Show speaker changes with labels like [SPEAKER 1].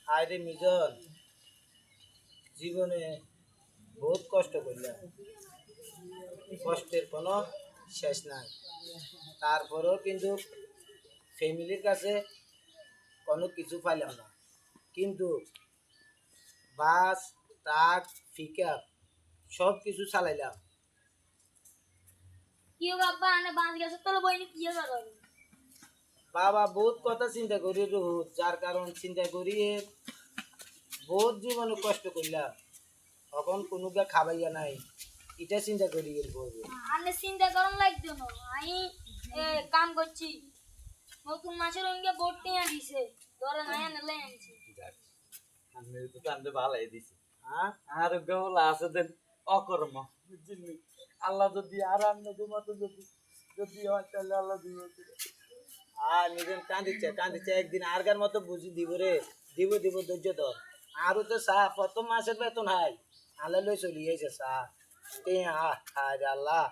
[SPEAKER 1] আরে মিজন জীবনে বহুত কষ্ট করলাম, কষ্টের কোনো শেষ নাই। তারপরেও কিন্তু ফ্যামিলির কাছে কোনো কিছু পাইলাম না, কিন্তু বাস, ট্রাক, পিকআপ সব কিছু চালাইলাম।
[SPEAKER 2] কি বাবা আনে বাঁশ গেছে তোর বইনি কি করবে
[SPEAKER 1] বাবা বহুত কথা চিন্তা করি রোজ, যার কারণ চিন্তা করি বহুত জীবনে কষ্ট করলাম, এখন কোনো খাবাইয়া নাই, এটা চিন্তা করি এর করবো।
[SPEAKER 2] আনে চিন্তা করন লাগতো না আমি কাম করছি নতুন মাসের অঙ্গে বোট নিয়ে দিছে ধরে নাই আনে লাই আনছি
[SPEAKER 3] আমি তো কান্দে ভালাই দিছি।
[SPEAKER 1] হ্যাঁ
[SPEAKER 3] আর গলা আছে দেন অকর্ম বুঝলি। আল্লাহ যদি আর আমরা তোমাকে যদি যদি হয় তাহলে আল্লাহ দিবে।
[SPEAKER 1] আর নিজের কান্দিচ্ছে একদিন আরগার মতো বুঝি দিব রে, দিব ধৈর্য ধর। আরো তো চা প্রথম মাসের বেতন হাই আল্লাহ লই চলি যাইছে চা। আল্লাহ